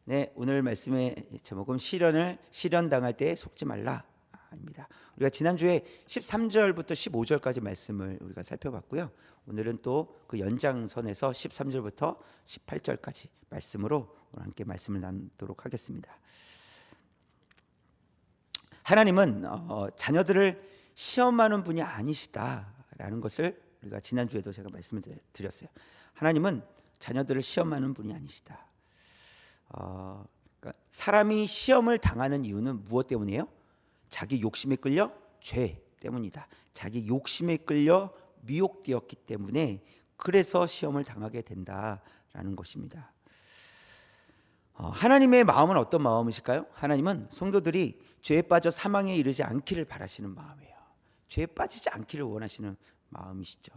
네, 오늘 말씀의 제목은 시련당할 때 속지 말라입니다. 우리가 지난주에 13절부터 15절까지 말씀을 우리가 살펴봤고요. 오늘은 또 그 연장선에서 13절부터 18절까지 말씀으로 오늘 함께 말씀을 나누도록 하겠습니다. 하나님은 자녀들을 시험하는 분이 아니시다라는 것을 우리가 지난주에도 제가 말씀을 드렸어요. 하나님은 자녀들을 시험하는 분이 아니시다. 그러니까 사람이 시험을 당하는 이유는 무엇 때문이에요? 자기 욕심에 끌려 죄 때문이다. 자기 욕심에 끌려 미혹되었기 때문에 그래서 시험을 당하게 된다라는 것입니다. 하나님의 마음은 어떤 마음이실까요? 하나님은 성도들이 죄에 빠져 사망에 이르지 않기를 바라시는 마음이에요. 죄에 빠지지 않기를 원하시는 마음이시죠.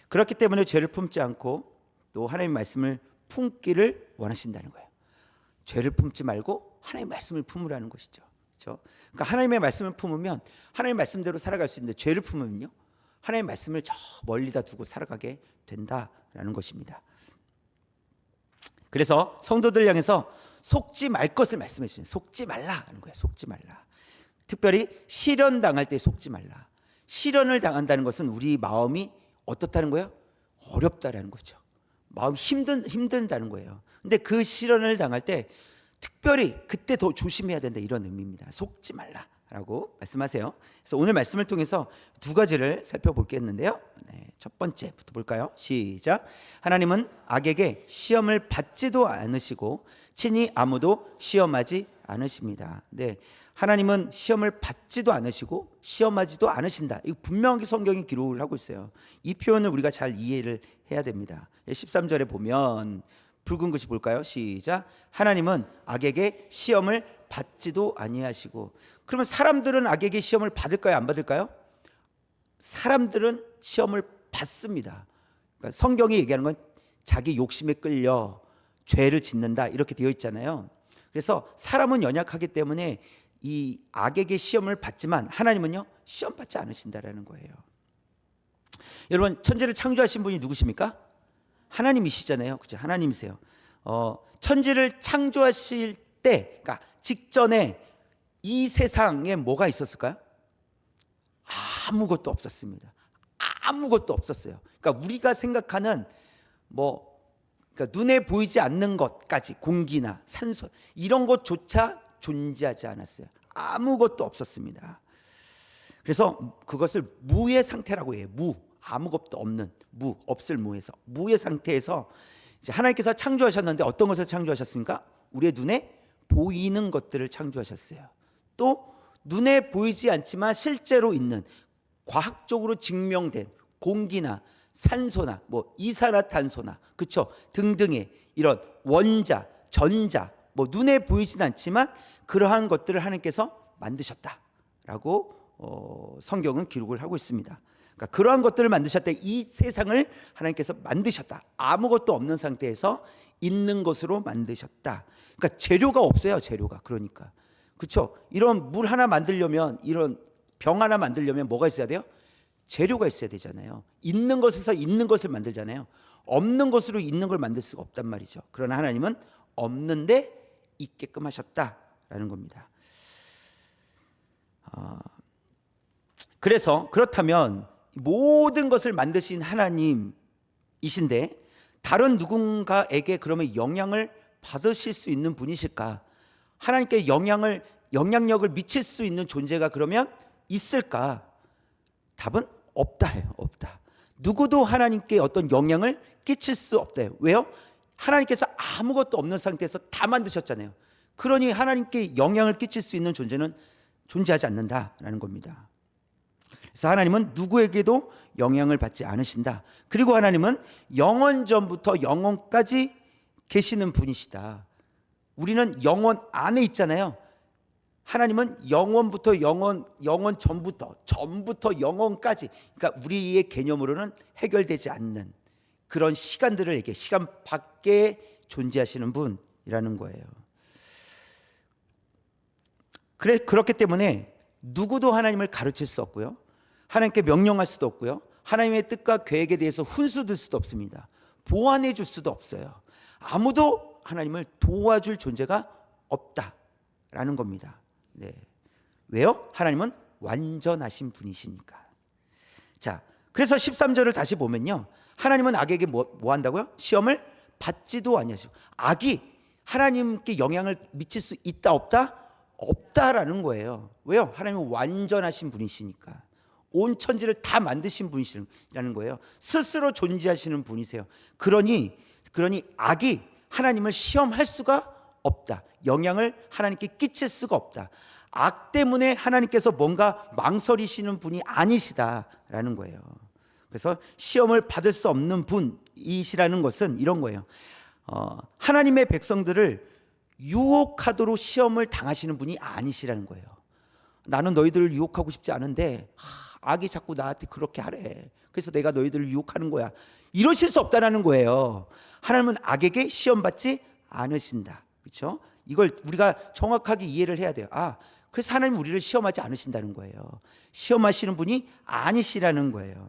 그렇기 때문에 죄를 품지 않고 또 하나님의 말씀을 품기를 원하신다는 거예요. 죄를 품지 말고 하나님의 말씀을 품으라는 것이죠. 그렇죠? 그러니까 하나님의 말씀을 품으면 하나님의 말씀대로 살아갈 수 있는데 죄를 품으면요, 하나님의 말씀을 저 멀리다 두고 살아가게 된다라는 것입니다. 그래서 성도들 향해서 속지 말 것을 말씀해 주시는, 속지 말라 하는 거예요. 속지 말라. 특별히 시련 당할 때 속지 말라. 시련을 당한다는 것은 우리 마음이 어떻다는 거예요? 어렵다라는 거죠. 마음 힘든다는 거예요. 근데 그 시련을 당할 때 특별히 그때 더 조심해야 된다, 이런 의미입니다. 속지 말라라고 말씀하세요. 그래서 오늘 말씀을 통해서 두 가지를 살펴보겠는데요. 첫 번째부터 볼까요? 시작. 하나님은 악에게 시험을 받지도 않으시고 친히 아무도 시험하지 않으십니다. 네, 하나님은 시험을 받지도 않으시고 시험하지도 않으신다. 이거 분명히 성경이 기록을 하고 있어요. 이 표현을 우리가 잘 이해를 해야 됩니다. 13절에 보면 붉은 글씨 볼까요? 시작. 하나님은 악에게 시험을 받지도 아니하시고. 그러면 사람들은 악에게 시험을 받을까요? 안 받을까요? 사람들은 시험을 받습니다. 그러니까 성경이 얘기하는 건 자기 욕심에 끌려 죄를 짓는다, 이렇게 되어 있잖아요. 그래서 사람은 연약하기 때문에 이 악에게 시험을 받지만 하나님은요, 시험 받지 않으신다라는 거예요. 여러분, 천지를 창조하신 분이 누구십니까? 하나님이시잖아요. 그죠? 하나님이세요. 천지를 창조하실 때, 그러니까 직전에 이 세상에 뭐가 있었을까요? 아무것도 없었습니다. 아무것도 없었어요. 그러니까 우리가 생각하는 그러니까 눈에 보이지 않는 것까지, 공기나 산소 이런 것조차 존재하지 않았어요. 아무것도 없었습니다. 그래서 그것을 무의 상태라고 해요. 아무것도 없는 없을 무에서, 무의 상태에서 이제 하나님께서 창조하셨는데 어떤 것을 창조하셨습니까? 우리의 눈에 보이는 것들을 창조하셨어요. 또 눈에 보이지 않지만 실제로 있는, 과학적으로 증명된 공기나 산소나 이산화탄소나, 그렇죠, 등등의 이런 원자, 전자, 눈에 보이진 않지만 그러한 것들을 하나님께서 만드셨다라고 성경은 기록을 하고 있습니다. 그러니까 그러한 것들을 만드셨다. 이 세상을 하나님께서 만드셨다. 아무것도 없는 상태에서 있는 것으로 만드셨다. 그러니까 재료가 없어요. 재료가. 그러니까 그렇죠. 이런 물 하나 만들려면, 이런 병 하나 만들려면 뭐가 있어야 돼요? 재료가 있어야 되잖아요. 있는 것에서 있는 것을 만들잖아요. 없는 것으로 있는 걸 만들 수가 없단 말이죠. 그러나 하나님은 없는데 있게끔 하셨다라는 겁니다. 그래서 그렇다면 모든 것을 만드신 하나님이신데 다른 누군가에게 그러면 영향을 받으실 수 있는 분이실까? 하나님께 영향력을 미칠 수 있는 존재가 그러면 있을까? 답은 없다예요. 없다. 누구도 하나님께 어떤 영향을 끼칠 수 없대요. 왜요? 하나님께서 아무것도 없는 상태에서 다 만드셨잖아요. 그러니 하나님께 영향을 끼칠 수 있는 존재는 존재하지 않는다라는 겁니다. 그래서 하나님은 누구에게도 영향을 받지 않으신다. 그리고 하나님은 영원 전부터 영원까지 계시는 분이시다. 우리는 영원 안에 있잖아요. 하나님은 영원부터 영원 전부터 영원까지, 그러니까 우리의 개념으로는 해결되지 않는 그런 시간들을, 이렇게 시간 밖에 존재하시는 분이라는 거예요. 그렇기 때문에 누구도 하나님을 가르칠 수 없고요. 하나님께 명령할 수도 없고요. 하나님의 뜻과 계획에 대해서 훈수들 수도 없습니다. 보완해 줄 수도 없어요. 아무도 하나님을 도와줄 존재가 없다라는 겁니다. 네. 왜요? 하나님은 완전하신 분이시니까. 자, 그래서 13절을 다시 보면요, 하나님은 악에게 뭐 한다고요? 시험을 받지도 아니하시고. 악이 하나님께 영향을 미칠 수 있다 없다? 없다라는 거예요. 왜요? 하나님은 완전하신 분이시니까. 온 천지를 다 만드신 분이시라는 거예요. 스스로 존재하시는 분이세요. 그러니 악이 하나님을 시험할 수가 없다. 영향을 하나님께 끼칠 수가 없다. 악 때문에 하나님께서 뭔가 망설이시는 분이 아니시다라는 거예요. 그래서 시험을 받을 수 없는 분이시라는 것은 이런 거예요. 하나님의 백성들을 유혹하도록 시험을 당하시는 분이 아니시라는 거예요. 나는 너희들을 유혹하고 싶지 않은데 악이 자꾸 나한테 그렇게 하래. 그래서 내가 너희들을 유혹하는 거야. 이러실 수 없다는 거예요. 하나님은 악에게 시험받지 않으신다. 그렇죠? 이걸 우리가 정확하게 이해를 해야 돼요. 그래서 하나님 우리를 시험하지 않으신다는 거예요. 시험하시는 분이 아니시라는 거예요.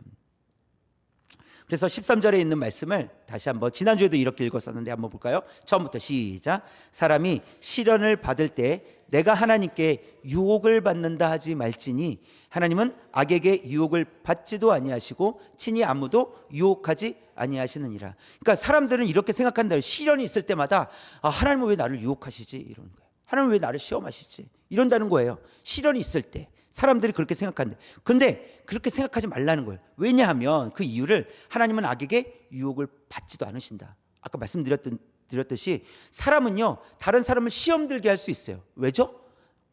그래서 13절에 있는 말씀을 다시 한번, 지난주에도 이렇게 읽었었는데 한번 볼까요? 처음부터 시작. 사람이 시련을 받을 때 내가 하나님께 유혹을 받는다 하지 말지니 하나님은 악에게 유혹을 받지도 아니하시고 친히 아무도 유혹하지 아니하시느니라. 그러니까 사람들은 이렇게 생각한다. 시련이 있을 때마다 하나님은 왜 나를 유혹하시지? 이러는 거예요. 하나님은 왜 나를 시험하시지? 이런다는 거예요. 시련이 있을 때 사람들이 그렇게 생각하는데, 근데 그렇게 생각하지 말라는 거예요. 왜냐하면 그 이유를, 하나님은 악에게 유혹을 받지도 않으신다. 아까 말씀드렸듯이 사람은요, 다른 사람을 시험 들게 할 수 있어요. 왜죠?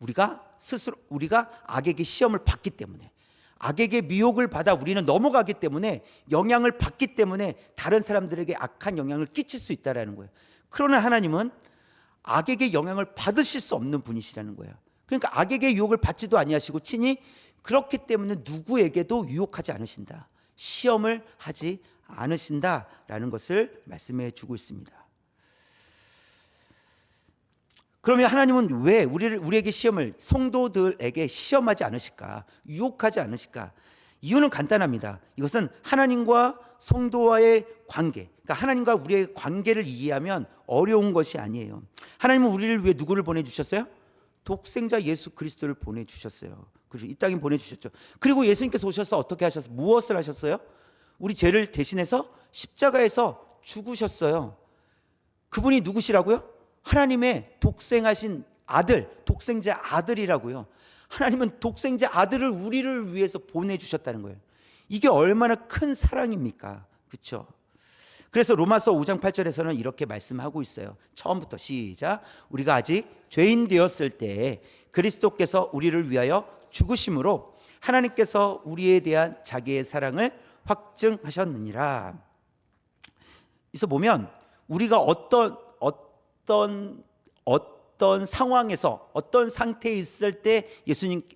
우리가 악에게 시험을 받기 때문에, 악에게 미혹을 받아 우리는 넘어가기 때문에, 영향을 받기 때문에 다른 사람들에게 악한 영향을 끼칠 수 있다라는 거예요. 그러나 하나님은 악에게 영향을 받으실 수 없는 분이시라는 거예요. 그러니까 악에게 유혹을 받지도 아니하시고 친히 그렇기 때문에 누구에게도 유혹하지 않으신다. 시험을 하지 않으신다라는 것을 말씀해 주고 있습니다. 그러면 하나님은 왜 우리에게 시험을, 성도들에게 시험하지 않으실까? 유혹하지 않으실까? 이유는 간단합니다. 이것은 하나님과 성도와의 관계, 그러니까 하나님과 우리의 관계를 이해하면 어려운 것이 아니에요. 하나님은 우리를 위해 누구를 보내주셨어요? 독생자 예수 그리스도를 보내주셨어요. 그리고 이 땅에 보내주셨죠. 그리고 예수님께서 오셔서 어떻게 하셨어요? 무엇을 하셨어요? 우리 죄를 대신해서 십자가에서 죽으셨어요. 그분이 누구시라고요? 하나님의 독생하신 아들, 독생자 아들이라고요. 하나님은 독생자 아들을 우리를 위해서 보내주셨다는 거예요. 이게 얼마나 큰 사랑입니까? 그렇죠? 그래서 로마서 5장 8절에서는 이렇게 말씀하고 있어요. 처음부터 시작. 우리가 아직 죄인 되었을 때 그리스도께서 우리를 위하여 죽으심으로 하나님께서 우리에 대한 자기의 사랑을 확증하셨느니라. 그래서 보면 우리가 어떤 상황에서, 어떤 상태에 있을 때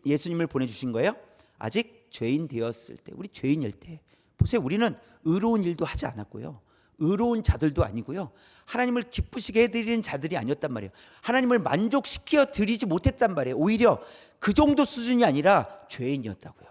예수님을 보내주신 거예요? 아직 죄인 되었을 때, 우리 죄인일 때. 보세요, 우리는 의로운 일도 하지 않았고요, 의로운 자들도 아니고요, 하나님을 기쁘시게 해드리는 자들이 아니었단 말이에요. 하나님을 만족시켜 드리지 못했단 말이에요. 오히려 그 정도 수준이 아니라 죄인이었다고요.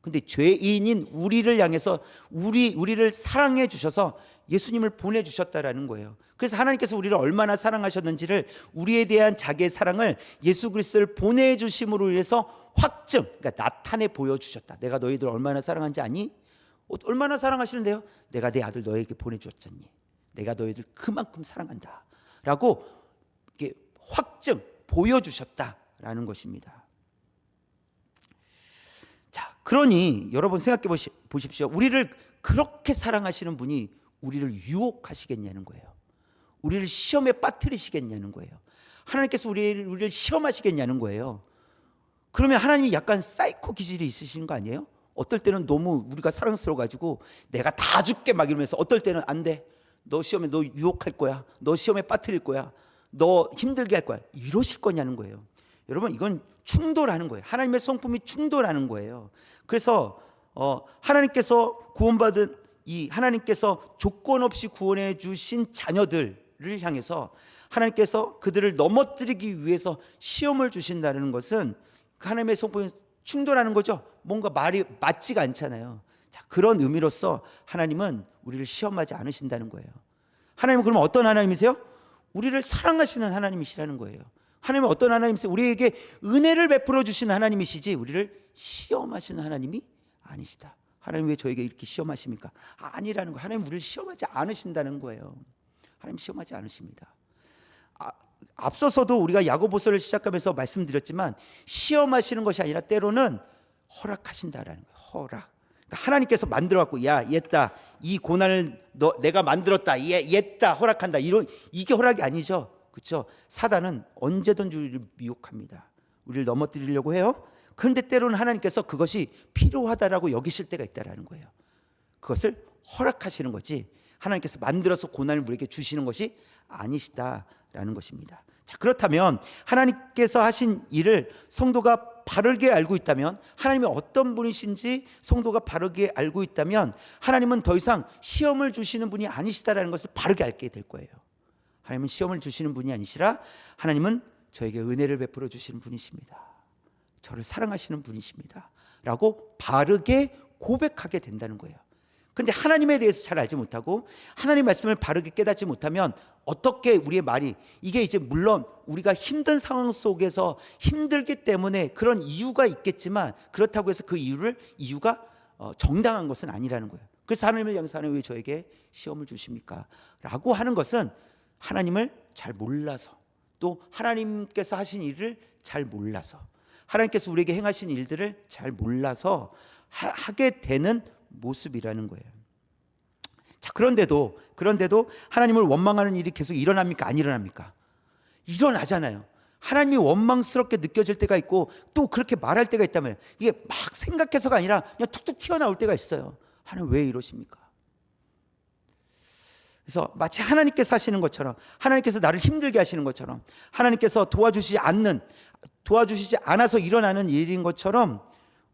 근데 죄인인 우리를 향해서 우리를 사랑해 주셔서 예수님을 보내주셨다라는 거예요. 그래서 하나님께서 우리를 얼마나 사랑하셨는지를, 우리에 대한 자기의 사랑을 예수 그리스도를 보내주심으로 인해서 확증, 그러니까 나타내 보여주셨다. 내가 너희들 얼마나 사랑한지 아니? 얼마나 사랑하시는데요? 내가 내 아들 너에게 보내주었잖니. 내가 너희들 그만큼 사랑한다 라고 이렇게 확증, 보여주셨다라는 것입니다. 자, 그러니 여러분 생각해 보십시오. 우리를 그렇게 사랑하시는 분이 우리를 유혹하시겠냐는 거예요. 우리를 시험에 빠뜨리시겠냐는 거예요. 하나님께서 우리를 시험하시겠냐는 거예요. 그러면 하나님이 약간 사이코 기질이 있으신 거 아니에요? 어떨 때는 너무 우리가 사랑스러워가지고 내가 다 줄게 막 이러면서, 어떨 때는 안 돼, 너 시험에 너 유혹할 거야, 너 시험에 빠뜨릴 거야, 너 힘들게 할 거야, 이러실 거냐는 거예요. 여러분, 이건 충돌하는 거예요. 하나님의 성품이 충돌하는 거예요. 그래서 하나님께서 구원받은 하나님께서 조건 없이 구원해 주신 자녀들을 향해서 하나님께서 그들을 넘어뜨리기 위해서 시험을 주신다는 것은 하나님의 성품이 충돌하는 거죠. 뭔가 말이 맞지가 않잖아요. 자, 그런 의미로서 하나님은 우리를 시험하지 않으신다는 거예요. 하나님은 그럼 어떤 하나님이세요? 우리를 사랑하시는 하나님이시라는 거예요. 하나님은 어떤 하나님이세요? 우리에게 은혜를 베풀어 주시는 하나님이시지 우리를 시험하시는 하나님이 아니시다. 하나님 왜 저에게 이렇게 시험하십니까? 아니라는 거예요. 하나님 우리를 시험하지 않으신다는 거예요. 하나님 시험하지 않으십니다. 앞서서도 우리가 야고보서를 시작하면서 말씀드렸지만 시험하시는 것이 아니라 때로는 허락하신다라는 거예요. 허락. 그러니까 하나님께서 만들어갖고 야 얘다 이 고난을 내가 만들었다 얘다 허락한다 이게 허락이 아니죠. 그렇죠? 사단은 언제든지 우리를 미혹합니다. 우리를 넘어뜨리려고 해요. 그런데 때로는 하나님께서 그것이 필요하다라고 여기실 때가 있다라는 거예요. 그것을 허락하시는 거지 하나님께서 만들어서 고난을 우리에게 주시는 것이 아니시다라는 것입니다. 자, 그렇다면 하나님께서 하신 일을 성도가 바르게 알고 있다면, 하나님이 어떤 분이신지 성도가 바르게 알고 있다면 하나님은 더 이상 시험을 주시는 분이 아니시다라는 것을 바르게 알게 될 거예요. 하나님은 시험을 주시는 분이 아니시라 하나님은 저에게 은혜를 베풀어 주시는 분이십니다. 저를 사랑하시는 분이십니다 라고 바르게 고백하게 된다는 거예요. 근데 하나님에 대해서 잘 알지 못하고 하나님 말씀을 바르게 깨닫지 못하면 어떻게 우리의 말이 이게 이제 물론 우리가 힘든 상황 속에서 힘들기 때문에 그런 이유가 있겠지만 그렇다고 해서 그 이유가 정당한 것은 아니라는 거예요. 그래서 하나님을 향해서 하나님 왜 저에게 시험을 주십니까? 라고 하는 것은 하나님을 잘 몰라서 또 하나님께서 하신 일을 잘 몰라서 하나님께서 우리에게 행하신 일들을 잘 몰라서 하게 되는 모습이라는 거예요. 자, 그런데도 하나님을 원망하는 일이 계속 일어납니까? 안 일어납니까? 일어나잖아요. 하나님이 원망스럽게 느껴질 때가 있고 또 그렇게 말할 때가 있다면 이게 막 생각해서가 아니라 그냥 툭툭 튀어나올 때가 있어요. 하나님 왜 이러십니까? 그래서 마치 하나님께서 하시는 것처럼, 하나님께서 나를 힘들게 하시는 것처럼, 하나님께서 도와주시지 않아서 일어나는 일인 것처럼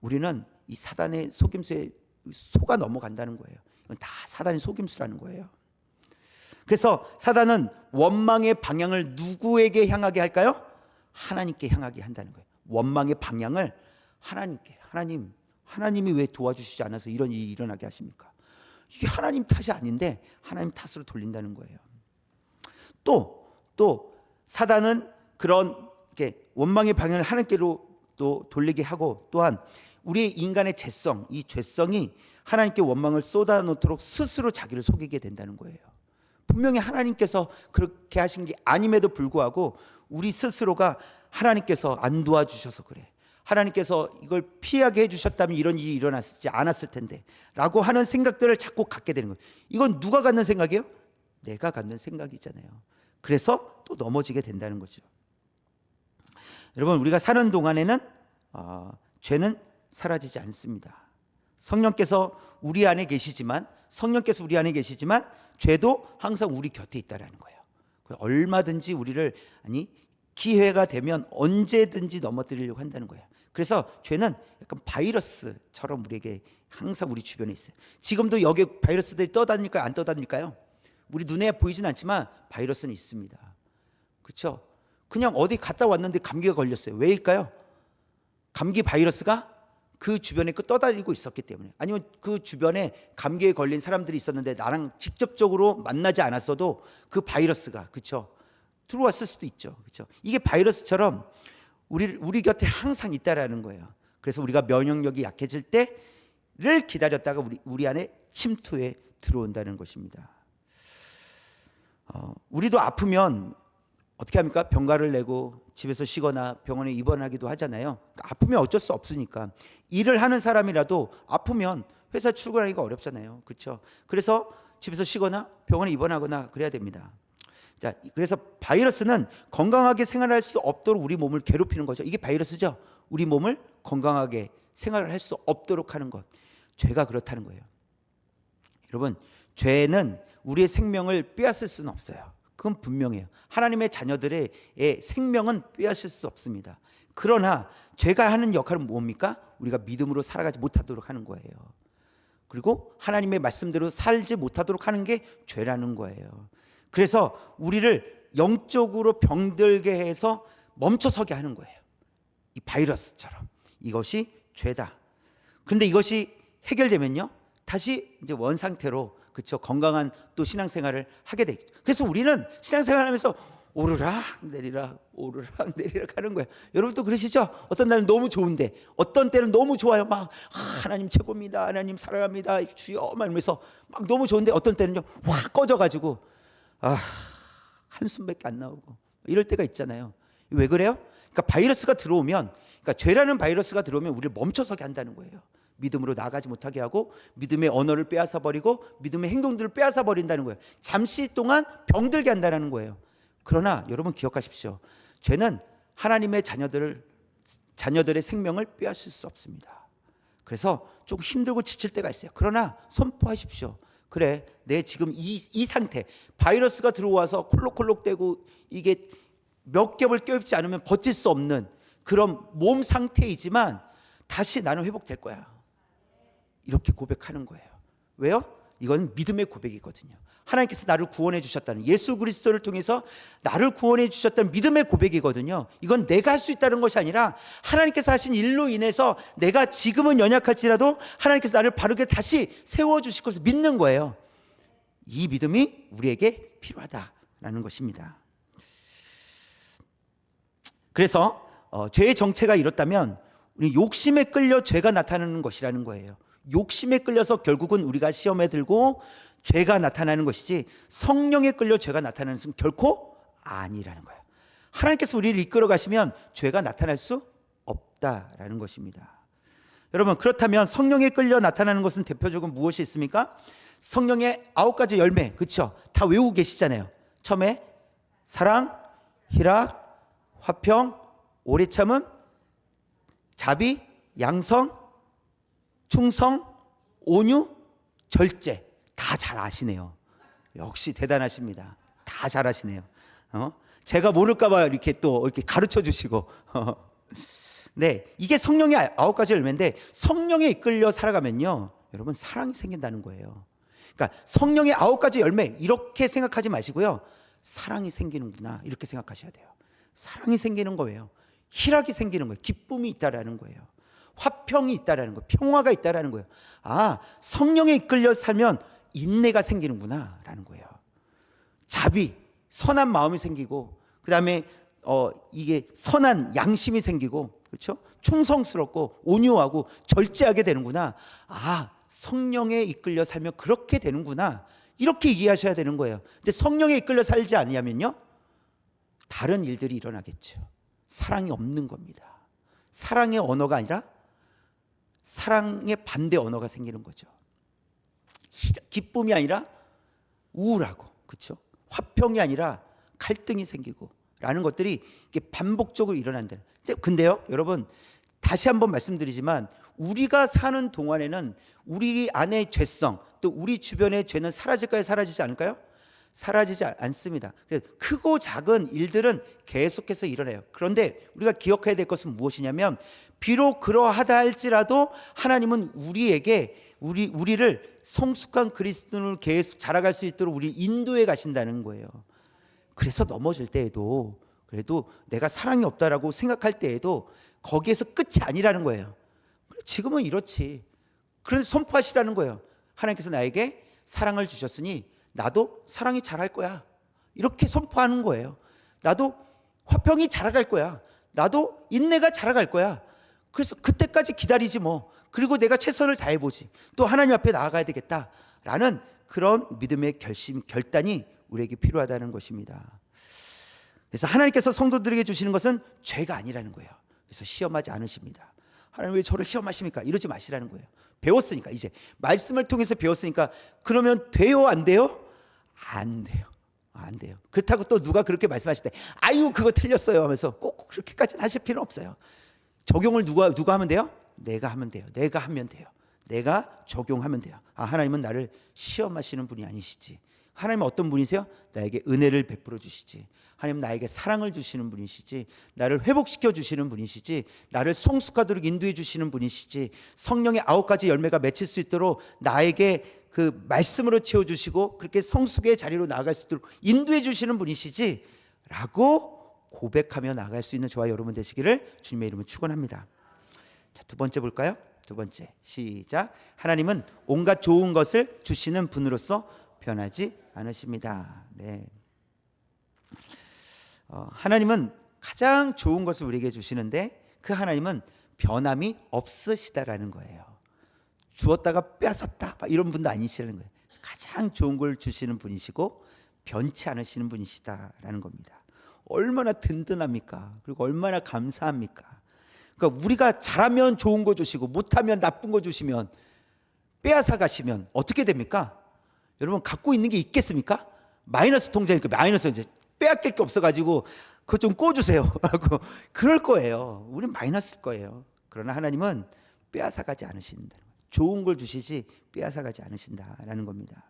우리는 이 사단의 속임수에 속아 넘어간다는 거예요. 이건 다 사단의 속임수라는 거예요. 그래서 사단은 원망의 방향을 누구에게 향하게 할까요? 하나님께 향하게 한다는 거예요. 원망의 방향을 하나님께. 하나님이 왜 도와주시지 않아서 이런 일이 일어나게 하십니까? 이게 하나님 탓이 아닌데 하나님 탓으로 돌린다는 거예요. 또 사단은 그런 원망의 방향을 하나님께로 또 돌리게 하고 또한 우리 인간의 이 죄성이 하나님께 원망을 쏟아놓도록 스스로 자기를 속이게 된다는 거예요. 분명히 하나님께서 그렇게 하신 게 아님에도 불구하고 우리 스스로가 하나님께서 안 도와주셔서 그래, 하나님께서 이걸 피하게 해주셨다면 이런 일이 일어났지 않았을 텐데 라고 하는 생각들을 자꾸 갖게 되는 거예요. 이건 누가 갖는 생각이에요? 내가 갖는 생각이잖아요. 그래서 또 넘어지게 된다는 거죠. 여러분, 우리가 사는 동안에는 죄는 사라지지 않습니다. 성령께서 우리 안에 계시지만 죄도 항상 우리 곁에 있다라는 거예요. 얼마든지 우리를 기회가 되면 언제든지 넘어뜨리려고 한다는 거예요. 그래서 죄는 약간 바이러스처럼 우리에게 항상 우리 주변에 있어요. 지금도 여기 바이러스들이 떠다닐까요? 안 떠다닐까요? 우리 눈에 보이진 않지만 바이러스는 있습니다. 그렇죠? 그냥 어디 갔다 왔는데 감기가 걸렸어요. 왜일까요? 감기 바이러스가 그 주변에 떠다니고 있었기 때문에, 아니면 그 주변에 감기에 걸린 사람들이 있었는데 나랑 직접적으로 만나지 않았어도 그 바이러스가 들어왔을 수도 있죠. 그렇죠? 이게 바이러스처럼 우리 곁에 항상 있다라는 거예요. 그래서 우리가 면역력이 약해질 때를 기다렸다가 우리 안에 침투해 들어온다는 것입니다. 우리도 아프면 어떻게 합니까? 병가를 내고 집에서 쉬거나 병원에 입원하기도 하잖아요. 아프면 어쩔 수 없으니까. 일을 하는 사람이라도 아프면 회사 출근하기가 어렵잖아요. 그렇죠? 그래서 집에서 쉬거나 병원에 입원하거나 그래야 됩니다. 자, 그래서 바이러스는 건강하게 생활할 수 없도록 우리 몸을 괴롭히는 거죠. 이게 바이러스죠. 우리 몸을 건강하게 생활을 할 수 없도록 하는 것. 죄가 그렇다는 거예요. 여러분, 죄는 우리의 생명을 빼앗을 수는 없어요. 그건 분명해요. 하나님의 자녀들의 생명은 빼앗을 수 없습니다. 그러나 죄가 하는 역할은 뭡니까? 우리가 믿음으로 살아가지 못하도록 하는 거예요. 그리고 하나님의 말씀대로 살지 못하도록 하는 게 죄라는 거예요. 그래서 우리를 영적으로 병들게 해서 멈춰서게 하는 거예요. 이 바이러스처럼. 이것이 죄다. 그런데 이것이 해결되면요, 다시 이제 원 상태로, 그렇죠, 건강한 또 신앙생활을 하게 되죠. 그래서 우리는 신앙생활하면서 오르락 내리락 오르락 내리락 하는 거예요. 여러분도 그러시죠? 어떤 날은 너무 좋은데 어떤 때는 너무 좋아요. 막 하나님 최고입니다, 하나님 사랑합니다, 주여 막 이러면서 막 너무 좋은데 어떤 때는요 확 꺼져가지고 한숨밖에 안 나오고 이럴 때가 있잖아요. 왜 그래요? 그러니까 바이러스가 들어오면, 그러니까 죄라는 바이러스가 들어오면 우리를 멈춰서게 한다는 거예요. 믿음으로 나아가지 못하게 하고 믿음의 언어를 빼앗아 버리고 믿음의 행동들을 빼앗아 버린다는 거예요. 잠시 동안 병들게 한다는 거예요. 그러나 여러분 기억하십시오. 죄는 하나님의 자녀들의 생명을 빼앗을 수 없습니다. 그래서 조금 힘들고 지칠 때가 있어요. 그러나 선포하십시오. 그래, 내 지금 이 상태, 바이러스가 들어와서 콜록콜록대고 이게 몇 겹을 껴입지 않으면 버틸 수 없는 그런 몸 상태이지만 다시 나는 회복될 거야. 이렇게 고백하는 거예요. 왜요? 이건 믿음의 고백이거든요. 하나님께서 나를 구원해 주셨다는, 예수 그리스도를 통해서 나를 구원해 주셨다는 믿음의 고백이거든요. 이건 내가 할 수 있다는 것이 아니라 하나님께서 하신 일로 인해서 내가 지금은 연약할지라도 하나님께서 나를 바르게 다시 세워주실 것을 믿는 거예요. 이 믿음이 우리에게 필요하다라는 것입니다. 그래서 죄의 정체가 이렇다면 우리 욕심에 끌려 죄가 나타나는 것이라는 거예요. 욕심에 끌려서 결국은 우리가 시험에 들고 죄가 나타나는 것이지, 성령에 끌려 죄가 나타나는 것은 결코 아니라는 거예요. 하나님께서 우리를 이끌어 가시면 죄가 나타날 수 없다라는 것입니다. 여러분, 그렇다면 성령에 끌려 나타나는 것은 대표적으로 무엇이 있습니까? 성령의 9가지 열매, 그렇죠? 다 외우고 계시잖아요. 처음에 사랑, 희락, 화평, 오래 참음, 자비, 양성, 충성, 온유, 절제. 다 잘 아시네요. 역시 대단하십니다. 다 잘 아시네요. 제가 모를까 봐 이렇게 또 이렇게 가르쳐 주시고. 네, 이게 성령의 9가지 열매인데, 성령에 이끌려 살아가면요, 여러분 사랑이 생긴다는 거예요. 그러니까 성령의 9가지 열매 이렇게 생각하지 마시고요, 사랑이 생기는구나 이렇게 생각하셔야 돼요. 사랑이 생기는 거예요. 희락이 생기는 거예요. 기쁨이 있다라는 거예요. 화평이 있다라는 거예요. 평화가 있다라는 거예요. 성령에 이끌려 살면 인내가 생기는구나 라는 거예요. 자비, 선한 마음이 생기고, 그 다음에 이게 선한 양심이 생기고, 그렇죠? 충성스럽고 온유하고 절제하게 되는구나. 성령에 이끌려 살면 그렇게 되는구나, 이렇게 이해하셔야 되는 거예요. 근데 성령에 이끌려 살지 않으면요, 다른 일들이 일어나겠죠. 사랑이 없는 겁니다. 사랑의 언어가 아니라 사랑의 반대 언어가 생기는 거죠. 기쁨이 아니라 우울하고, 그렇죠? 화평이 아니라 갈등이 생기고 라는 것들이 이게 반복적으로 일어난다. 근데요, 여러분 다시 한번 말씀드리지만 우리가 사는 동안에는 우리 안의 죄성, 또 우리 주변의 죄는 사라질까요? 사라지지 않을까요? 사라지지 않습니다. 그래서 크고 작은 일들은 계속해서 일어나요. 그런데 우리가 기억해야 될 것은 무엇이냐면, 비록 그러하다 할지라도 하나님은 우리를 성숙한 그리스도인으로 계속 자라갈 수 있도록 우리를 인도해 가신다는 거예요. 그래서 넘어질 때에도, 그래도 내가 사랑이 없다라고 생각할 때에도 거기에서 끝이 아니라는 거예요. 지금은 이렇지, 그런데 선포하시라는 거예요. 하나님께서 나에게 사랑을 주셨으니 나도 사랑이 자랄 거야, 이렇게 선포하는 거예요. 나도 화평이 자라갈 거야, 나도 인내가 자라갈 거야. 그래서 그때까지 기다리지 뭐, 그리고 내가 최선을 다해보지, 또 하나님 앞에 나아가야 되겠다라는 그런 믿음의 결단이 우리에게 필요하다는 것입니다. 그래서 하나님께서 성도들에게 주시는 것은 죄가 아니라는 거예요. 그래서 시험하지 않으십니다. 하나님 왜 저를 시험하십니까? 이러지 마시라는 거예요. 배웠으니까, 이제 말씀을 통해서 배웠으니까. 그러면 돼요, 안 돼요? 안 돼요. 안 돼요. 그렇다고 또 누가 그렇게 말씀하실 때 아유 그거 틀렸어요 하면서 꼭 그렇게까지는 하실 필요는 없어요. 적용을 누가 하면 돼요? 내가 하면 돼요. 내가 하면 돼요. 내가 적용하면 돼요. 하나님은 나를 시험하시는 분이 아니시지. 하나님은 어떤 분이세요? 나에게 은혜를 베풀어 주시지. 하나님은 나에게 사랑을 주시는 분이시지. 나를 회복시켜 주시는 분이시지. 나를 성숙하도록 인도해 주시는 분이시지. 성령의 9가지 열매가 맺힐 수 있도록 나에게 그 말씀으로 채워주시고 그렇게 성숙의 자리로 나아갈 수 있도록 인도해 주시는 분이시지 라고 고백하며 나아갈 수 있는 저와 여러분 되시기를 주님의 이름으로 축원합니다. 자, 두 번째 볼까요? 두 번째 시작. 하나님은 온갖 좋은 것을 주시는 분으로서 변하지 않으십니다. 네. 하나님은 가장 좋은 것을 우리에게 주시는데 그 하나님은 변함이 없으시다라는 거예요. 주었다가 뺏었다 이런 분도 아니시라는 거예요. 가장 좋은 걸 주시는 분이시고 변치 않으시는 분이시다라는 겁니다. 얼마나 든든합니까? 그리고 얼마나 감사합니까? 그러니까 우리가 잘하면 좋은 거 주시고 못하면 나쁜 거 주시면 빼앗아 가시면 어떻게 됩니까? 여러분 갖고 있는 게 있겠습니까? 마이너스 통장이니까 마이너스 이제 빼앗길 게 없어가지고 그거 좀 꿔주세요 하고 그럴 거예요. 우린 마이너스일 거예요. 그러나 하나님은 빼앗아 가지 않으신다. 좋은 걸 주시지 빼앗아 가지 않으신다라는 겁니다.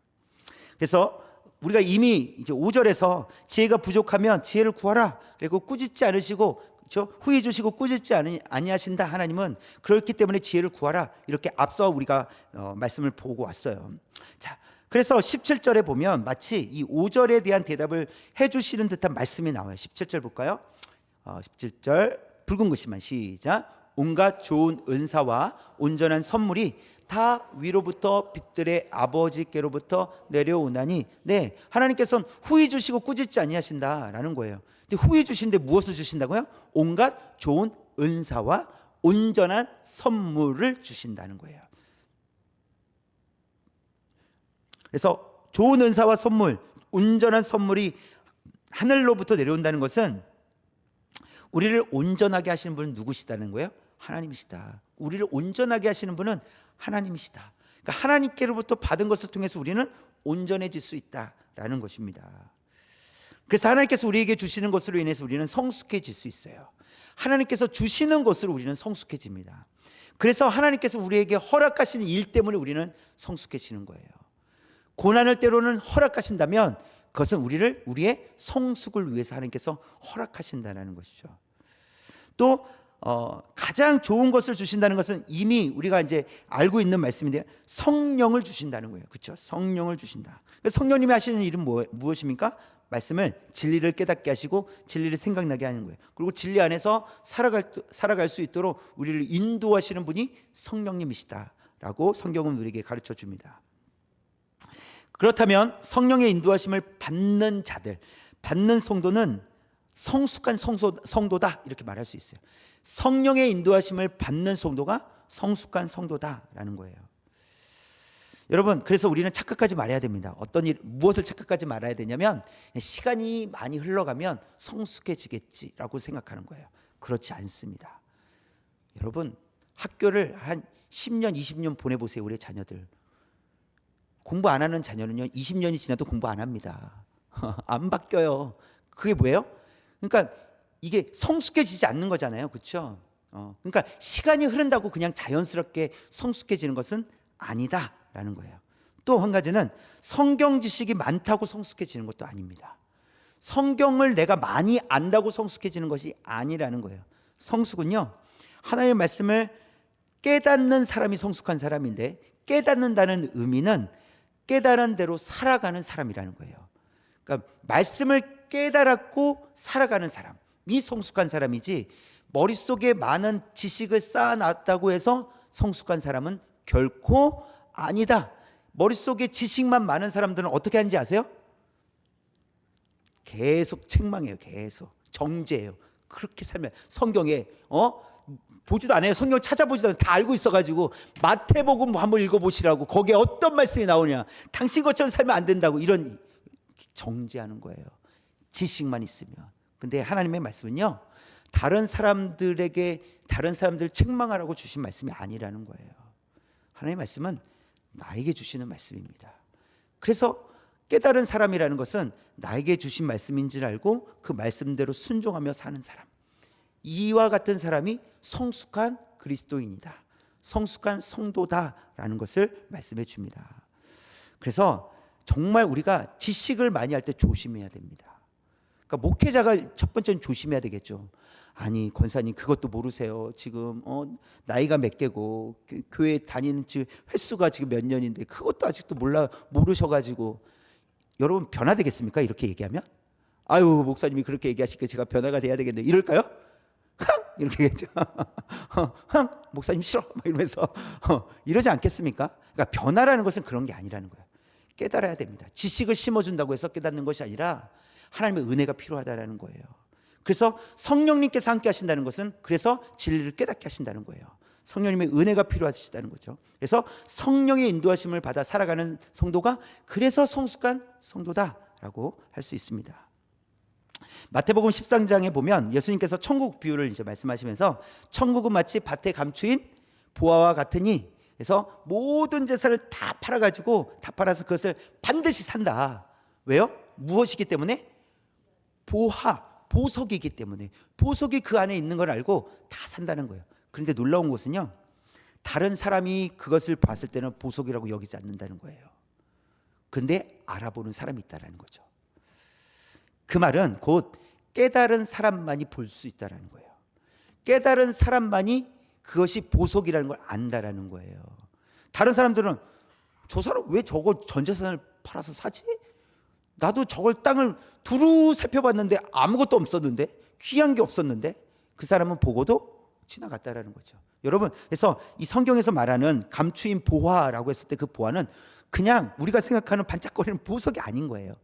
그래서 우리가 이미 이제 5절에서 지혜가 부족하면 지혜를 구하라. 그리고 꾸짖지 않으시고 그렇죠? 후히 주시고 꾸짖지 아니하신다. 하나님은 그렇기 때문에 지혜를 구하라. 이렇게 앞서 우리가 말씀을 보고 왔어요. 자, 그래서 17절에 보면 마치 이 5절에 대한 대답을 해주시는 듯한 말씀이 나와요. 17절 볼까요? 17절 붉은 글씨만 시작. 온갖 좋은 은사와 온전한 선물이 다 위로부터 빛들의 아버지께로부터 내려오나니 네, 하나님께서는 후히 주시고 꾸짖지 아니하신다라는 거예요. 근데 후히 주신데 무엇을 주신다고요? 온갖 좋은 은사와 온전한 선물을 주신다는 거예요. 그래서 좋은 은사와 선물, 온전한 선물이 하늘로부터 내려온다는 것은 우리를 온전하게 하시는 분은 누구시다는 거예요? 하나님이시다. 우리를 온전하게 하시는 분은 하나님이시다. 그러니까 하나님께로부터 받은 것을 통해서 우리는 온전해질 수 있다라는 것입니다. 그래서 하나님께서 우리에게 주시는 것으로 인해서 우리는 성숙해질 수 있어요. 하나님께서 주시는 것으로 우리는 성숙해집니다. 그래서 하나님께서 우리에게 허락하시는 일 때문에 우리는 성숙해지는 거예요. 고난을 때로는 허락하신다면 그것은 우리의 성숙을 위해서 하나님께서 허락하신다는 것이죠. 또 가장 좋은 것을 주신다는 것은 이미 우리가 이제 알고 있는 말씀인데요. 성령을 주신다는 거예요. 그렇죠? 성령을 주신다. 성령님이 하시는 일은 무엇입니까? 말씀을 진리를 깨닫게 하시고 진리를 생각나게 하는 거예요. 그리고 진리 안에서 살아갈 수 있도록 우리를 인도하시는 분이 성령님이시다라고 성경은 우리에게 가르쳐 줍니다. 그렇다면 성령의 인도하심을 받는 자들, 받는 성도는 성숙한 성도다 이렇게 말할 수 있어요. 성령의 인도하심을 받는 성도가 성숙한 성도다라는 거예요. 여러분, 그래서 우리는 착각하지 말아야 됩니다. 무엇을 착각하지 말아야 되냐면 시간이 많이 흘러가면 성숙해지겠지라고 생각하는 거예요. 그렇지 않습니다. 여러분, 학교를 한 10년, 20년 보내보세요. 우리 자녀들. 공부 안 하는 자녀는요 20년이 지나도 공부 안 합니다. 안 바뀌어요. 그게 뭐예요? 그러니까 이게 성숙해지지 않는 거잖아요. 그렇죠? 그러니까 시간이 흐른다고 그냥 자연스럽게 성숙해지는 것은 아니다라는 거예요. 또 한 가지는 성경 지식이 많다고 성숙해지는 것도 아닙니다. 성경을 내가 많이 안다고 성숙해지는 것이 아니라는 거예요. 성숙은요 하나님의 말씀을 깨닫는 사람이 성숙한 사람인데 깨닫는다는 의미는 깨달은 대로 살아가는 사람이라는 거예요. 그러니까 말씀을 깨달았고 살아가는 사람이 성숙한 사람이지 머릿속에 많은 지식을 쌓아놨다고 해서 성숙한 사람은 결코 아니다. 머릿속에 지식만 많은 사람들은 어떻게 하는지 아세요? 계속 책망해요. 계속 정죄해요. 그렇게 살면 성경에 보지도 않아요. 성경 찾아보지도 않아요. 다 알고 있어가지고 마태복음 한번 읽어보시라고 거기에 어떤 말씀이 나오냐. 당신 것처럼 살면 안 된다고 이런 정죄하는 거예요. 지식만 있으면. 근데 하나님의 말씀은요 다른 사람들 책망하라고 주신 말씀이 아니라는 거예요. 하나님의 말씀은 나에게 주시는 말씀입니다. 그래서 깨달은 사람이라는 것은 나에게 주신 말씀인 줄 알고 그 말씀대로 순종하며 사는 사람, 이와 같은 사람이 성숙한 그리스도인이다, 성숙한 성도다라는 것을 말씀해 줍니다. 그래서 정말 우리가 지식을 많이 할 때 조심해야 됩니다. 그러니까 목회자가 첫 번째는 조심해야 되겠죠. 아니 권사님 그것도 모르세요. 지금 나이가 몇 개고 교회 다니는 횟수가 지금 몇 년인데 그것도 아직도 모르셔가지고 여러분 변화되겠습니까? 이렇게 얘기하면? 아유 목사님이 그렇게 얘기하시니까 제가 변화가 돼야 되겠네 이럴까요? 이렇게 얘기했죠. 목사님 싫어 막 이러면서 이러지 않겠습니까? 그러니까 변화라는 것은 그런 게 아니라는 거예요. 깨달아야 됩니다. 지식을 심어준다고 해서 깨닫는 것이 아니라 하나님의 은혜가 필요하다는 거예요. 그래서 성령님께서 함께 하신다는 것은 그래서 진리를 깨닫게 하신다는 거예요. 성령님의 은혜가 필요하시다는 거죠. 그래서 성령의 인도하심을 받아 살아가는 성도가 그래서 성숙한 성도다라고 할 수 있습니다. 마태복음 13장에 보면 예수님께서 천국 비유를 이제 말씀하시면서 천국은 마치 밭에 감추인 보화와 같으니, 그래서 모든 재산을 다 팔아서 그것을 반드시 산다. 왜요? 무엇이기 때문에? 보석이기 때문에. 보석이 그 안에 있는 걸 알고 다 산다는 거예요. 그런데 놀라운 것은요, 다른 사람이 그것을 봤을 때는 보석이라고 여기지 않는다는 거예요. 근데 알아보는 사람이 있다는 거죠. 그 말은 곧 깨달은 사람만이 볼 수 있다는 거예요. 깨달은 사람만이 그것이 보석이라는 걸 안다라는 거예요. 다른 사람들은 저 사람 왜 저거 전 재산을 팔아서 사지? 나도 저걸 땅을 두루 살펴봤는데 아무것도 없었는데, 귀한 게 없었는데, 그 사람은 보고도 지나갔다라는 거죠. 여러분, 그래서 이 성경에서 말하는 감추인 보화라고 했을 때 그 보화는 그냥 우리가 생각하는 반짝거리는 보석이 아닌 거예요.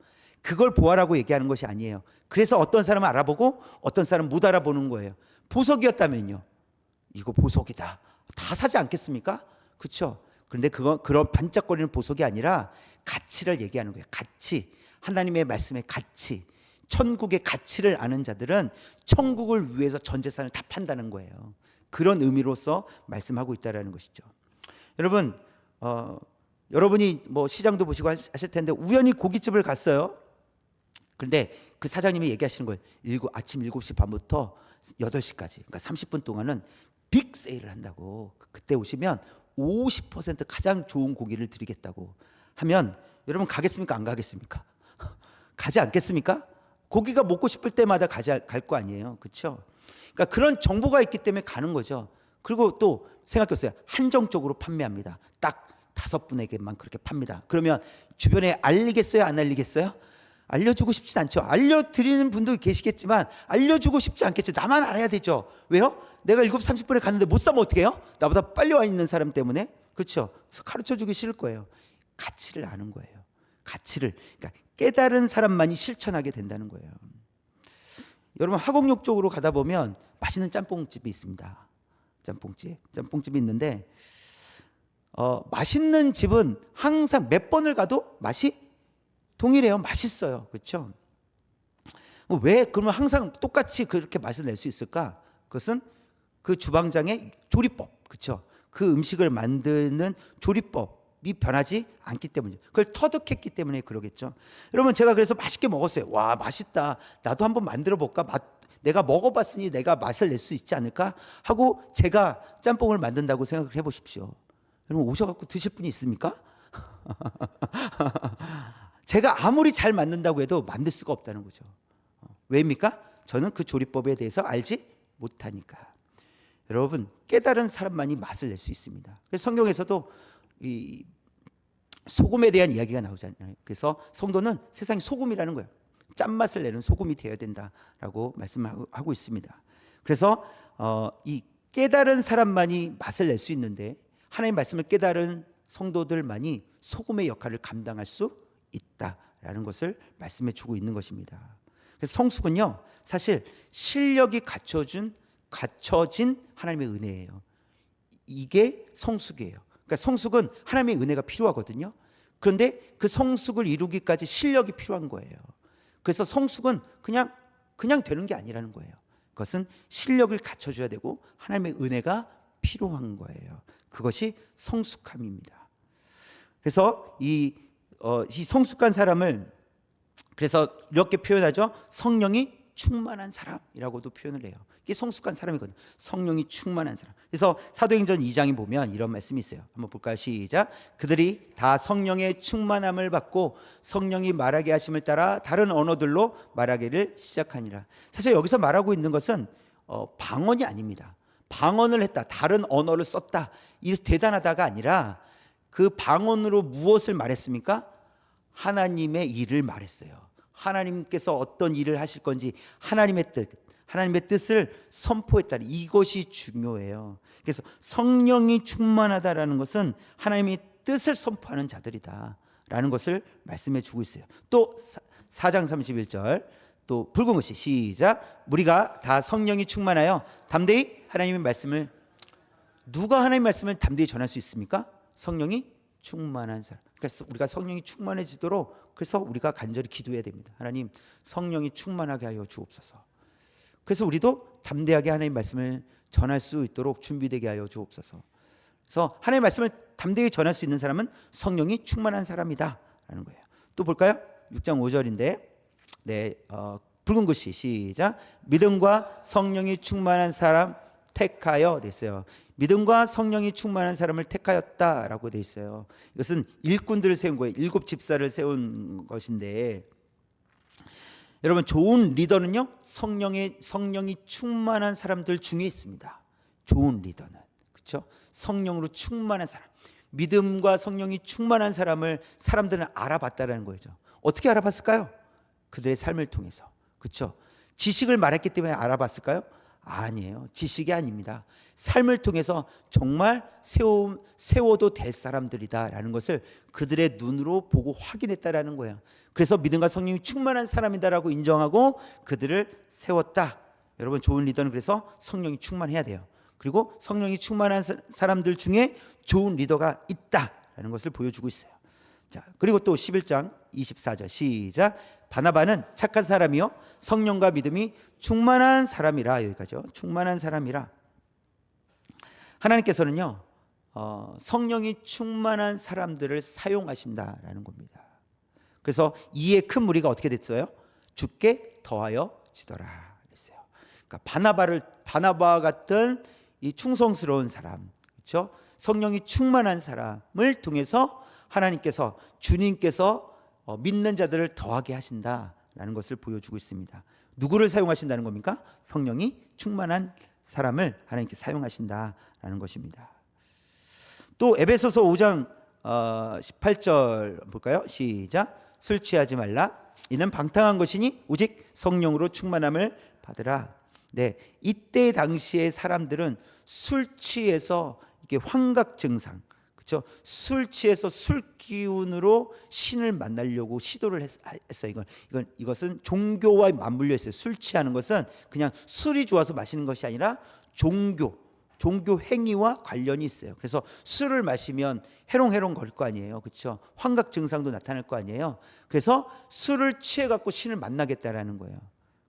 그걸 보화라고 얘기하는 것이 아니에요. 그래서 어떤 사람은 알아보고 어떤 사람은 못 알아보는 거예요. 보석이었다면요, 이거 보석이다, 다 사지 않겠습니까? 그렇죠? 그런데 그런 반짝거리는 보석이 아니라 가치를 얘기하는 거예요. 가치, 하나님의 말씀의 가치, 천국의 가치를 아는 자들은 천국을 위해서 전 재산을 다 판다는 거예요. 그런 의미로서 말씀하고 있다는 것이죠. 여러분, 여러분이 뭐 시장도 보시고 하실 텐데 우연히 고깃집을 갔어요. 그런데 그 사장님이 얘기하시는 거예요. 아침 7시 반부터 8시까지, 그러니까 30분 동안은 빅 세일을 한다고. 그때 오시면 50% 가장 좋은 고기를 드리겠다고 하면 여러분 가겠습니까? 안 가겠습니까? 가지 않겠습니까? 고기가 먹고 싶을 때마다 갈 거 아니에요. 그렇죠? 그러니까 그런 정보가 있기 때문에 가는 거죠. 그리고 또 생각해보세요. 한정적으로 판매합니다. 딱 5분에게만 그렇게 팝니다. 그러면 주변에 알리겠어요? 안 알리겠어요? 알려주고 싶지 않죠. 알려드리는 분도 계시겠지만 알려주고 싶지 않겠죠. 나만 알아야 되죠. 왜요? 내가 7시 30분에 갔는데 못 사면 어떻게 해요? 나보다 빨리 와 있는 사람 때문에. 그렇죠? 그래서 가르쳐주기 싫을 거예요. 가치를 아는 거예요. 가치를, 그러니까 깨달은 사람만이 실천하게 된다는 거예요. 여러분, 화곡역 쪽으로 가다 보면 맛있는 짬뽕집이 있습니다. 짬뽕집이 있는데 맛있는 집은 항상 몇 번을 가도 맛이 동일해요. 맛있어요. 그렇죠? 왜 그러면 항상 똑같이 그렇게 맛을 낼 수 있을까? 그것은 그 주방장의 조리법, 그렇죠? 그 음식을 만드는 조리법이 변하지 않기 때문이죠. 그걸 터득했기 때문에 그러겠죠. 여러분, 제가 그래서 맛있게 먹었어요. 와, 맛있다. 나도 한번 만들어 볼까? 내가 먹어봤으니 내가 맛을 낼 수 있지 않을까? 하고 제가 짬뽕을 만든다고 생각을 해보십시오. 여러분, 오셔갖고 드실 분이 있습니까? 제가 아무리 잘 만든다고 해도 만들 수가 없다는 거죠. 왜입니까? 저는 그 조리법에 대해서 알지 못하니까. 여러분, 깨달은 사람만이 맛을 낼 수 있습니다. 그래서 성경에서도 이 소금에 대한 이야기가 나오잖아요. 그래서 성도는 세상의 소금이라는 거예요. 짠맛을 내는 소금이 되어야 된다라고 말씀하고 있습니다. 그래서 이 깨달은 사람만이 맛을 낼 수 있는데 하나님의 말씀을 깨달은 성도들만이 소금의 역할을 감당할 수 있다라는 것을 말씀해 주고 있는 것입니다. 그래서 성숙은요, 사실 실력이 갖춰진 하나님의 은혜예요. 이게 성숙이에요. 그러니까 성숙은 하나님의 은혜가 필요하거든요. 그런데 그 성숙을 이루기까지 실력이 필요한 거예요. 그래서 성숙은 그냥 되는 게 아니라는 거예요. 그것은 실력을 갖춰줘야 되고 하나님의 은혜가 필요한 거예요. 그것이 성숙함입니다. 그래서 이 성숙한 사람을 그래서 이렇게 표현하죠. 성령이 충만한 사람이라고도 표현을 해요. 이게 성숙한 사람이거든요. 성령이 충만한 사람. 그래서 사도행전 2장에 보면 이런 말씀이 있어요. 한번 볼까요? 시작. 그들이 다 성령의 충만함을 받고 성령이 말하게 하심을 따라 다른 언어들로 말하기를 시작하니라. 사실 여기서 말하고 있는 것은 방언이 아닙니다. 방언을 했다, 다른 언어를 썼다, 이 대단하다가 아니라 그 방언으로 무엇을 말했습니까? 하나님의 일을 말했어요. 하나님께서 어떤 일을 하실 건지, 하나님의 뜻, 하나님의 뜻을 선포했다는 이것이 중요해요. 그래서 성령이 충만하다라는 것은 하나님의 뜻을 선포하는 자들이다라는 것을 말씀해 주고 있어요. 또 4장 31절 또 붉은 글씨 시작. 우리가 다 성령이 충만하여 담대히 하나님의 말씀을, 누가 하나님의 말씀을 담대히 전할 수 있습니까? 성령이 충만한 사람. 그래서 우리가 성령이 충만해지도록 그래서 우리가 간절히 기도해야 됩니다. 하나님 성령이 충만하게 하여 주옵소서. 그래서 우리도 담대하게 하나님의 말씀을 전할 수 있도록 준비되게 하여 주옵소서. 그래서 하나님의 말씀을 담대히 전할 수 있는 사람은 성령이 충만한 사람이다 라는 거예요. 또 볼까요? 6장 5절인데 붉은 글씨 시작. 믿음과 성령이 충만한 사람 택하여 됐어요. 믿음과 성령이 충만한 사람을 택하였다라고 돼 있어요. 이것은 일꾼들을 세운 거예요. 7 집사를 세운 것인데, 여러분 좋은 리더는요 성령이 충만한 사람들 중에 있습니다. 좋은 리더는, 그렇죠? 성령으로 충만한 사람, 믿음과 성령이 충만한 사람을 사람들은 알아봤다라는 거죠. 어떻게 알아봤을까요? 그들의 삶을 통해서, 그렇죠? 지식을 말했기 때문에 알아봤을까요? 아니에요. 지식이 아닙니다. 삶을 통해서 정말 세워도 될 사람들이다라는 것을 그들의 눈으로 보고 확인했다라는 거예요. 그래서 믿음과 성령이 충만한 사람이다라고 인정하고 그들을 세웠다. 여러분 좋은 리더는 그래서 성령이 충만해야 돼요. 그리고 성령이 충만한 사람들 중에 좋은 리더가 있다라는 것을 보여주고 있어요. 자, 그리고 또 11장 24절 시작. 바나바는 착한 사람이요 성령과 믿음이 충만한 사람이라. 여기까지요. 충만한 사람이라. 하나님께서는요 성령이 충만한 사람들을 사용하신다라는 겁니다. 그래서 이에 큰 무리가 어떻게 됐어요? 주께 더하여 지더라 그랬어요. 그러니까 바나바 같은 이 충성스러운 사람, 그렇죠? 성령이 충만한 사람을 통해서 하나님께서, 주님께서 믿는 자들을 더하게 하신다라는 것을 보여주고 있습니다. 누구를 사용하신다는 겁니까? 성령이 충만한 사람을 하나님께 사용하신다라는 것입니다. 또 에베소서 5장 18절 볼까요? 시작. 술 취하지 말라. 이는 방탕한 것이니 오직 성령으로 충만함을 받으라. 네, 이때 당시의 사람들은 술 취해서 이게 환각 증상, 그렇죠? 술 취해서 술 기운으로 신을 만나려고 시도를 했어요. 이것은 종교와 맞물려 있어요. 술 취하는 것은 그냥 술이 좋아서 마시는 것이 아니라 종교 행위와 관련이 있어요. 그래서 술을 마시면 해롱해롱 걸 거 아니에요, 그렇죠? 환각 증상도 나타날 거 아니에요. 그래서 술을 취해 갖고 신을 만나겠다라는 거예요.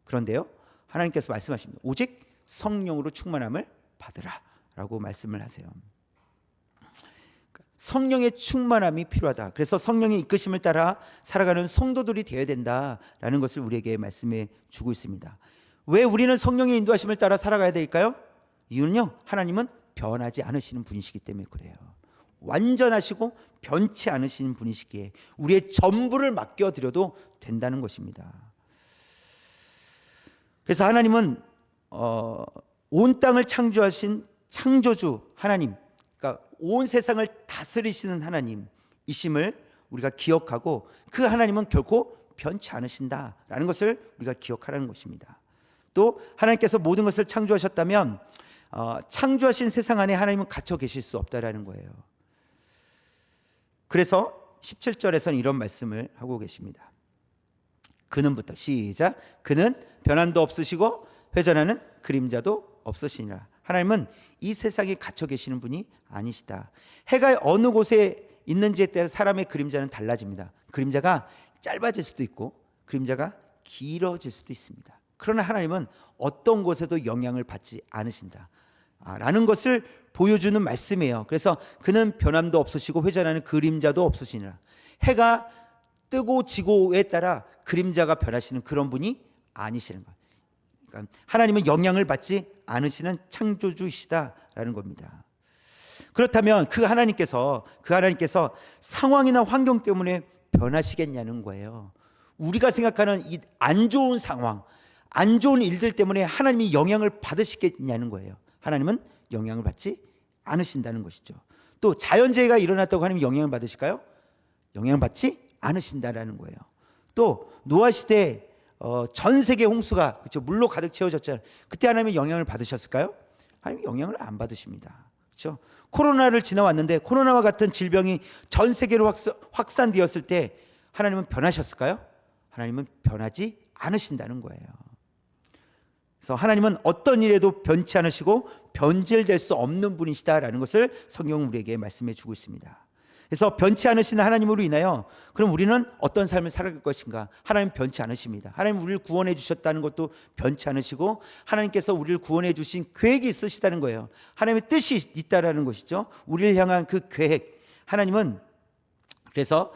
그런데요, 하나님께서 말씀하십니다. 오직 성령으로 충만함을 받으라라고 말씀을 하세요. 성령의 충만함이 필요하다. 그래서 성령의 이끄심을 따라 살아가는 성도들이 되어야 된다라는 것을 우리에게 말씀해 주고 있습니다. 왜 우리는 성령의 인도하심을 따라 살아가야 될까요? 이유는요, 하나님은 변하지 않으시는 분이시기 때문에 그래요. 완전하시고 변치 않으시는 분이시기에 우리의 전부를 맡겨드려도 된다는 것입니다. 그래서 하나님은 온 땅을 창조하신 창조주 하나님, 그러니까 온 세상을 다스리시는 하나님이심을 우리가 기억하고, 그 하나님은 결코 변치 않으신다라는 것을 우리가 기억하라는 것입니다. 또 하나님께서 모든 것을 창조하셨다면 창조하신 세상 안에 하나님은 갇혀 계실 수 없다라는 거예요. 그래서 17절에서는 이런 말씀을 하고 계십니다. 그는부터 시작. 그는 변함도 없으시고 회전하는 그림자도 없으시니라. 하나님은 이 세상에 갇혀 계시는 분이 아니시다. 해가 어느 곳에 있는지에 따라 사람의 그림자는 달라집니다. 그림자가 짧아질 수도 있고 그림자가 길어질 수도 있습니다. 그러나 하나님은 어떤 곳에도 영향을 받지 않으신다 라는 것을 보여주는 말씀이에요. 그래서 그는 변함도 없으시고 회전하는 그림자도 없으시니라. 해가 뜨고 지고에 따라 그림자가 변하시는 그런 분이 아니시는 거예요. 그러니까 하나님은 영향을 받지 않으시는 창조주이시다라는 겁니다. 그렇다면 그 하나님께서 상황이나 환경 때문에 변하시겠냐는 거예요. 우리가 생각하는 이 안 좋은 상황, 안 좋은 일들 때문에 하나님이 영향을 받으시겠냐는 거예요. 하나님은 영향을 받지 않으신다는 것이죠. 또 자연재해가 일어났다고 하나님이 영향을 받으실까요? 영향을 받지 않으신다라는 거예요. 또 노아 시대 전 세계 홍수가 그렇죠, 물로 가득 채워졌잖아요. 그때 하나님의 영향을 받으셨을까요? 하나님 영향을 안 받으십니다. 그렇죠? 코로나를 지나왔는데 코로나와 같은 질병이 전 세계로 확산되었을 때 하나님은 변하셨을까요? 하나님은 변하지 않으신다는 거예요. 그래서 하나님은 어떤 일에도 변치 않으시고 변질될 수 없는 분이시다라는 것을 성경은 우리에게 말씀해 주고 있습니다. 그래서 변치 않으시는 하나님으로 인하여 그럼 우리는 어떤 삶을 살아갈 것인가? 하나님 변치 않으십니다. 하나님 우리를 구원해 주셨다는 것도 변치 않으시고 하나님께서 우리를 구원해 주신 계획이 있으시다는 거예요. 하나님의 뜻이 있다라는 것이죠. 우리를 향한 그 계획. 하나님은 그래서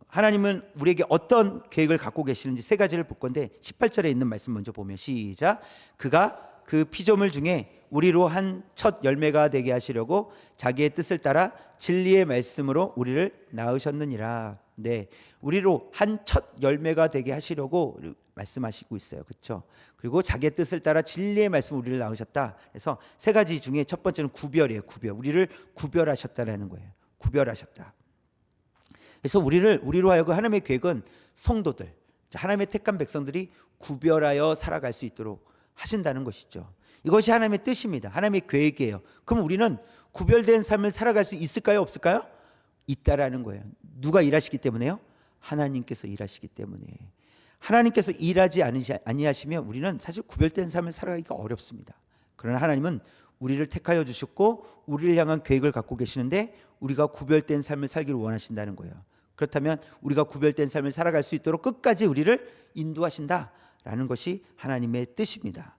하나님은 우리에게 어떤 계획을 갖고 계시는지 세 가지를 볼 건데 18절에 있는 말씀 먼저 보면 시작. 그가 그 피조물 중에 우리로 한 첫 열매가 되게 하시려고 자기의 뜻을 따라 진리의 말씀으로 우리를 낳으셨느니라. 네, 우리로 한 첫 열매가 되게 하시려고 말씀하시고 있어요. 그렇죠? 그리고 자기의 뜻을 따라 진리의 말씀으로 우리를 낳으셨다. 그래서 세 가지 중에 첫 번째는 구별이에요. 구별. 우리를 구별하셨다라는 거예요. 구별하셨다. 그래서 우리로 하여금 하나님의 계획은 성도들, 하나님의 택한 백성들이 구별하여 살아갈 수 있도록 하신다는 것이죠. 이것이 하나님의 뜻입니다. 하나님의 계획이에요. 그럼 우리는 구별된 삶을 살아갈 수 있을까요? 없을까요? 있다라는 거예요. 누가 일하시기 때문에요? 하나님께서 일하시기 때문에. 하나님께서 일하지 아니하시면 우리는 사실 구별된 삶을 살아가기가 어렵습니다. 그러나 하나님은 우리를 택하여 주셨고 우리를 향한 계획을 갖고 계시는데 우리가 구별된 삶을 살기를 원하신다는 거예요. 그렇다면 우리가 구별된 삶을 살아갈 수 있도록 끝까지 우리를 인도하신다라는 것이 하나님의 뜻입니다.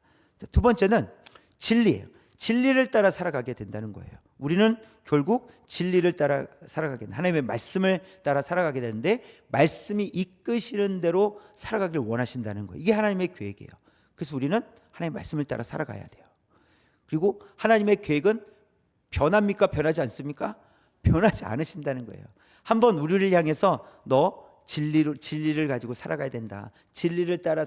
두 번째는 진리예요. 진리를 따라 살아가게 된다는 거예요. 우리는 결국 진리를 따라 살아가게 된다. 하나님의 말씀을 따라 살아가게 되는데 말씀이 이끄시는 대로 살아가길 원하신다는 거예요. 이게 하나님의 계획이에요. 그래서 우리는 하나님의 말씀을 따라 살아가야 돼요. 그리고 하나님의 계획은 변합니까? 변하지 않습니까? 변하지 않으신다는 거예요. 한번 우리를 향해서 너 진리를 가지고 살아가야 된다. 진리를 따라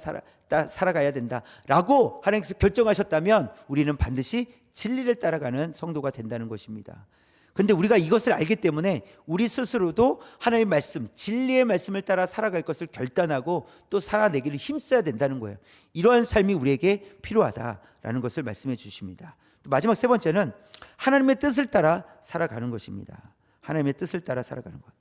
살아가야 된다라고 하나님께서 결정하셨다면 우리는 반드시 진리를 따라가는 성도가 된다는 것입니다. 그런데 우리가 이것을 알기 때문에 우리 스스로도 하나님의 말씀, 진리의 말씀을 따라 살아갈 것을 결단하고 또 살아내기를 힘써야 된다는 거예요. 이러한 삶이 우리에게 필요하다라는 것을 말씀해 주십니다. 또 마지막 세 번째는 하나님의 뜻을 따라 살아가는 것입니다. 하나님의 뜻을 따라 살아가는 것.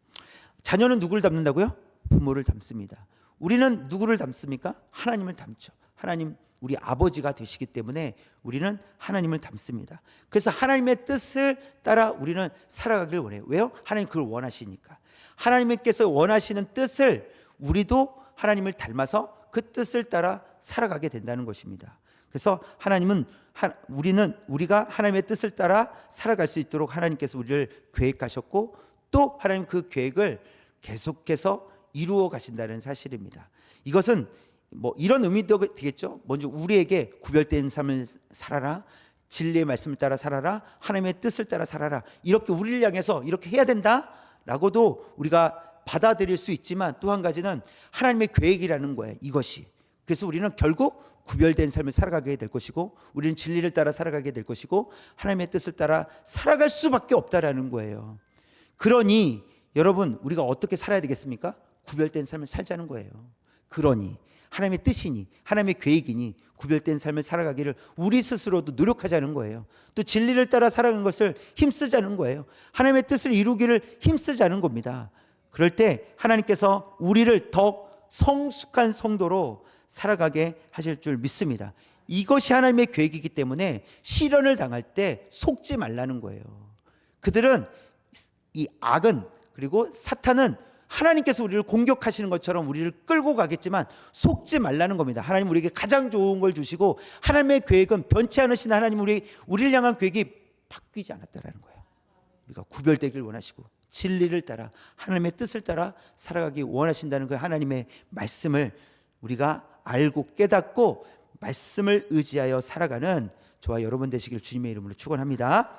자녀는 누구를 닮는다고요? 부모를 닮습니다. 우리는 누구를 닮습니까? 하나님을 닮죠. 하나님 우리 아버지가 되시기 때문에 우리는 하나님을 닮습니다. 그래서 하나님의 뜻을 따라 우리는 살아가길 원해요. 왜요? 하나님 그걸 원하시니까. 하나님께서 원하시는 뜻을 우리도 하나님을 닮아서 그 뜻을 따라 살아가게 된다는 것입니다. 그래서 하나님은 우리가 하나님의 뜻을 따라 살아갈 수 있도록 하나님께서 우리를 계획하셨고 또 하나님 그 계획을 계속해서 이루어 가신다는 사실입니다. 이것은 뭐 이런 의미도 되겠죠. 먼저 우리에게 구별된 삶을 살아라, 진리의 말씀을 따라 살아라, 하나님의 뜻을 따라 살아라, 이렇게 우리를 향해서 이렇게 해야 된다라고도 우리가 받아들일 수 있지만 또 한 가지는 하나님의 계획이라는 거예요. 이것이. 그래서 우리는 결국 구별된 삶을 살아가게 될 것이고 우리는 진리를 따라 살아가게 될 것이고 하나님의 뜻을 따라 살아갈 수밖에 없다라는 거예요. 그러니 여러분 우리가 어떻게 살아야 되겠습니까? 구별된 삶을 살자는 거예요. 그러니 하나님의 뜻이니 하나님의 계획이니 구별된 삶을 살아가기를 우리 스스로도 노력하자는 거예요. 또 진리를 따라 살아가는 것을 힘쓰자는 거예요. 하나님의 뜻을 이루기를 힘쓰자는 겁니다. 그럴 때 하나님께서 우리를 더 성숙한 성도로 살아가게 하실 줄 믿습니다. 이것이 하나님의 계획이기 때문에 시련을 당할 때 속지 말라는 거예요. 그들은 이 악은 그리고 사탄은 하나님께서 우리를 공격하시는 것처럼 우리를 끌고 가겠지만 속지 말라는 겁니다. 하나님 우리에게 가장 좋은 걸 주시고 하나님의 계획은 변치 않으신 하나님 우리를 향한 계획이 바뀌지 않았다라는 거예요. 우리가 구별되길 원하시고 진리를 따라 하나님의 뜻을 따라 살아가기 원하신다는 그 하나님의 말씀을 우리가 알고 깨닫고 말씀을 의지하여 살아가는 저와 여러분 되시길 주님의 이름으로 축원합니다.